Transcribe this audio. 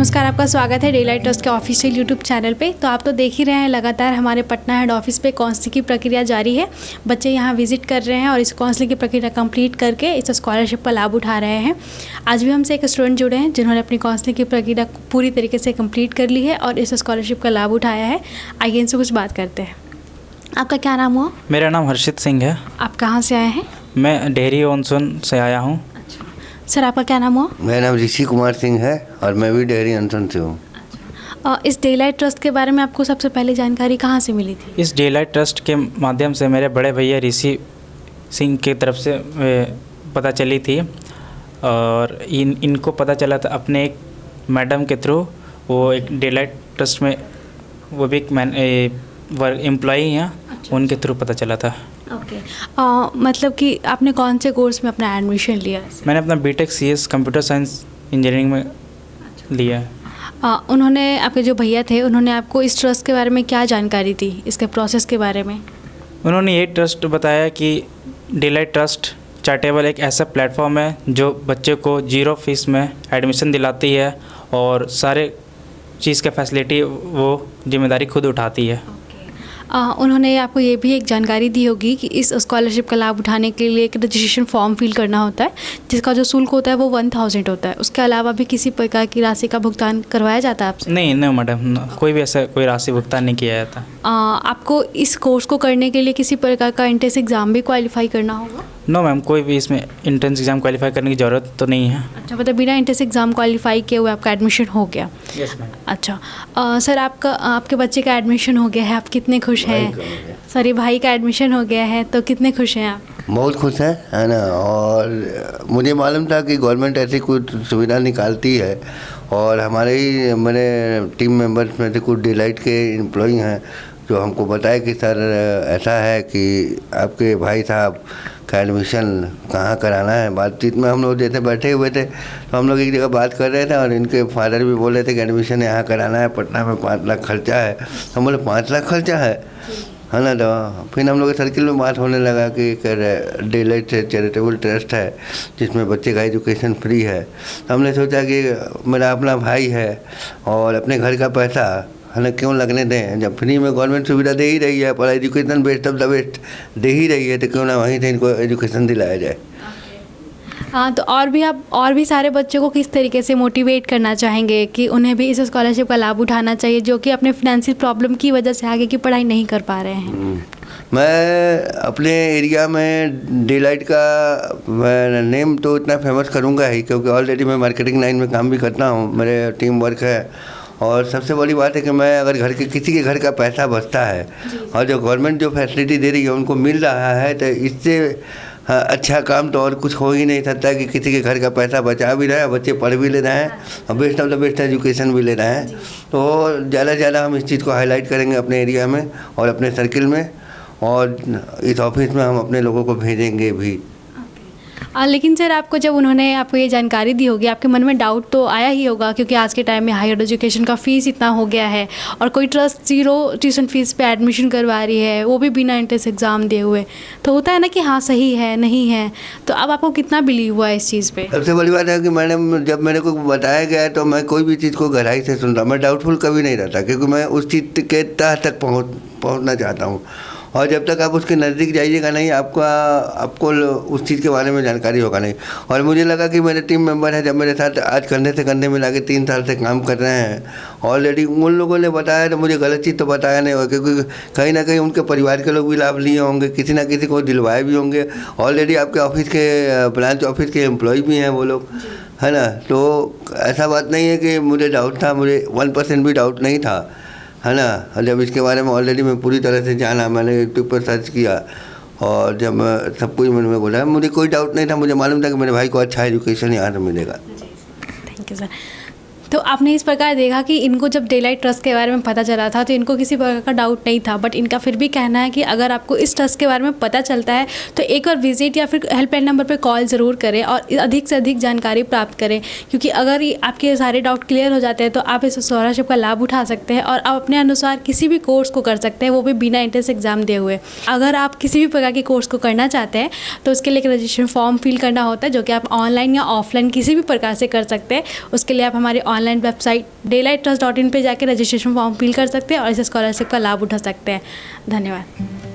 नमस्कार, आपका स्वागत है डेलाइट ट्रस्ट के ऑफिशियल यूट्यूब चैनल पे। तो आप तो देख ही रहे हैं लगातार हमारे पटना हेड ऑफिस पे काउंसलिंग की प्रक्रिया जारी है। बच्चे यहाँ विजिट कर रहे हैं और इस काउंसलिंग की प्रक्रिया कंप्लीट करके इस स्कॉलरशिप का लाभ उठा रहे हैं। आज भी हमसे एक स्टूडेंट जुड़े हैं जिन्होंने अपनी काउंसलिंग की प्रक्रिया पूरी तरीके से कम्प्लीट कर ली है और इस स्कॉलरशिप का लाभ उठाया है। आइए इनसे कुछ बात करते हैं। आपका क्या नाम हुआ? मेरा नाम हर्षित सिंह है। आप कहाँ से आए हैं? मैं डेहरी ऑनसन से आया हूँ। सर, आपका क्या नाम हुआ? मेरा नाम ऋषि कुमार सिंह है और मैं भी डेहरी ऑनसन से हूँ। इस डेलाइट ट्रस्ट के बारे में आपको सबसे पहले जानकारी कहाँ से मिली थी? इस डेलाइट ट्रस्ट के माध्यम से मेरे बड़े भैया ऋषि सिंह की तरफ से पता चली थी और इनको पता चला था अपने एक मैडम के थ्रू। वो एक डेलाइट ट्रस्ट में वो भी एक एम्प्लॉई हैं। अच्छा। उनके थ्रू पता चला था। ओके। मतलब कि आपने कौन से कोर्स में अपना एडमिशन लिया? मैंने अपना BTech CS computer science engineering में लिया है। उन्होंने, आपके जो भैया थे, उन्होंने आपको इस ट्रस्ट के बारे में क्या जानकारी दी, इसके प्रोसेस के बारे में? उन्होंने ये ट्रस्ट बताया कि डेलाइट ट्रस्ट चैरिटेबल एक ऐसा प्लेटफॉर्म है जो बच्चे को 0 फीस में एडमिशन दिलाती है और सारे चीज़ का फैसिलिटी वो जिम्मेदारी खुद उठाती है। उन्होंने आपको ये भी एक जानकारी दी होगी कि इस स्कॉलरशिप का लाभ उठाने के लिए एक रजिस्ट्रेशन फॉर्म फिल करना होता है जिसका जो शुल्क होता है वो 1000 होता है। उसके अलावा भी किसी प्रकार की राशि का भुगतान करवाया जाता है आपसे? नहीं मैडम, कोई भी ऐसा कोई राशि भुगतान नहीं किया जाता। आपको इस कोर्स को करने के लिए किसी प्रकार का एंट्रेंस एग्ज़ाम भी क्वालिफाई करना होगा? नो मैम, कोई भी इसमें एंट्रेंस एग्ज़ाम क्वालिफाई करने की ज़रूरत तो नहीं है। अच्छा, मतलब बिना एंट्रेंस एग्ज़ाम क्वालिफाई किए हुए आपका एडमिशन हो गया? Yes ma'am. अच्छा। सर, आपके बच्चे का एडमिशन हो गया है, आप कितने खुश हैं? सॉरी, भाई का एडमिशन हो गया है, तो कितने खुश हैं आप? बहुत खुश है ना। और मुझे मालूम था कि गवर्नमेंट ऐसी कुछ सुविधा निकालती है और मेरे टीम मेंबर्स में से कुछ डेलाइट के एम्प्लॉई हैं जो हमको बताया कि सर ऐसा है कि आपके भाई साहब का एडमिशन कहाँ कराना है। बातचीत में हम लोग जैसे बैठे हुए थे तो हम लोग एक जगह बात कर रहे थे और इनके फादर भी बोल रहे थे कि एडमिशन यहाँ कराना है, पटना में 5 लाख खर्चा है। हम बोले 5 लाख खर्चा है ना। तो फिर हम लोग के सर्किल में बात होने लगा कि एक डेलाइट चैरिटेबल ट्रस्ट है जिसमें बच्चे का एजुकेशन फ्री है। तो हमने सोचा कि मेरा अपना भाई है और अपने घर का पैसा है ना क्यों लगने दें, जब फ्री में गवर्नमेंट सुविधा दे ही रही है, पर education best of the best दे ही रही है, तो क्यों ना वहीं से इनको एजुकेशन दिलाया जाए। हाँ, तो और भी सारे बच्चों को किस तरीके से मोटिवेट करना चाहेंगे कि उन्हें भी इस स्कॉलरशिप का लाभ उठाना चाहिए जो कि अपने फाइनेंशियल प्रॉब्लम की वजह से आगे की पढ़ाई नहीं कर पा रहे हैं? मैं अपने एरिया में डेलाइट का मैं नेम तो इतना फेमस करूँगा ही, क्योंकि ऑलरेडी मैं मार्केटिंग लाइन में काम भी करता हूँ, मेरे टीम वर्क है। और सबसे बड़ी बात है कि मैं अगर किसी के घर का पैसा बचता है और जो गवर्नमेंट जो फैसिलिटी दे रही है उनको मिल रहा है, तो इससे अच्छा काम तो और कुछ हो ही नहीं सकता कि किसी के घर का पैसा बचा भी रहे हैं, बच्चे पढ़ भी ले रहे हैं और best of the best education भी ले रहे हैं। तो ज़्यादा से ज़्यादा हम इस चीज़ को हाईलाइट करेंगे अपने एरिया में और अपने सर्किल में, और इस ऑफिस में हम अपने लोगों को भेजेंगे भी। लेकिन सर, जब उन्होंने आपको ये जानकारी दी होगी, आपके मन में डाउट तो आया ही होगा क्योंकि आज के टाइम में हायर एजुकेशन का फ़ीस इतना हो गया है और कोई ट्रस्ट 0 ट्यूशन फीस पे एडमिशन करवा रही है, वो भी बिना एंट्रेंस एग्ज़ाम दिए हुए। तो होता है ना कि हाँ सही है नहीं है, तो अब आपको कितना बिलीव हुआ इस चीज़ पे? सबसे बड़ी बात है कि मैडम जब मेरे को बताया गया तो मैं कोई भी चीज़ को गहराई से सुनता, मैं डाउटफुल कभी नहीं रहता, क्योंकि मैं उस चीज़ के तह तक पहुँचना चाहता हूँ। और जब तक आप उसके नज़दीक जाइएगा नहीं, आपको उस चीज़ के बारे में जानकारी होगा नहीं। और मुझे लगा कि मेरे टीम मेंबर हैं, जब मेरे साथ आज कंधे से कंधे मिला के 3 साल से काम कर रहे हैं, ऑलरेडी उन लोगों ने बताया तो मुझे गलत चीज़ तो बताया नहीं होगा, क्योंकि कहीं ना कहीं उनके परिवार के लोग भी लाभ लिए होंगे, किसी ना किसी को दिलवाए भी होंगे। ऑलरेडी आपके ऑफिस के ब्रांच ऑफिस के एम्प्लॉय भी हैं वो लोग, है ना। तो ऐसा बात नहीं है कि मुझे डाउट था, मुझे 1% भी डाउट नहीं था, है ना। जब इसके बारे में ऑलरेडी मैं पूरी तरह से जाना, मैंने यूट्यूब पर सर्च किया और जब मैं सब कुछ मैंने बोला, मुझे कोई डाउट नहीं था। मुझे मालूम था कि मेरे भाई को अच्छा एजुकेशन यहाँ से मिलेगा। Thank you sir. तो आपने इस प्रकार देखा कि इनको जब डेलाइट ट्रस्ट के बारे में पता चला था तो इनको किसी प्रकार का डाउट नहीं था, बट इनका फिर भी कहना है कि अगर आपको इस ट्रस्ट के बारे में पता चलता है तो एक बार विजिट या फिर हेल्पलाइन नंबर पर कॉल ज़रूर करें और अधिक से अधिक जानकारी प्राप्त करें, क्योंकि अगर आपके सारे डाउट क्लियर हो जाते हैं तो आप इस स्कॉलरशिप का लाभ उठा सकते हैं और आप अपने अनुसार किसी भी कोर्स को कर सकते हैं, वो भी बिना एंट्रेंस एग्जाम दिए हुए। अगर आप किसी भी प्रकार के कोर्स को करना चाहते हैं तो उसके लिए एक रजिस्ट्रेशन फॉर्म फिल करना होता है जो कि आप ऑनलाइन या ऑफलाइन किसी भी प्रकार से कर सकते हैं। उसके लिए आप हमारे ऑनलाइन वेबसाइट daylighttrust.in पे जाके रजिस्ट्रेशन फॉर्म फिल कर सकते हैं और इस स्कॉलरशिप का लाभ उठा सकते हैं। धन्यवाद।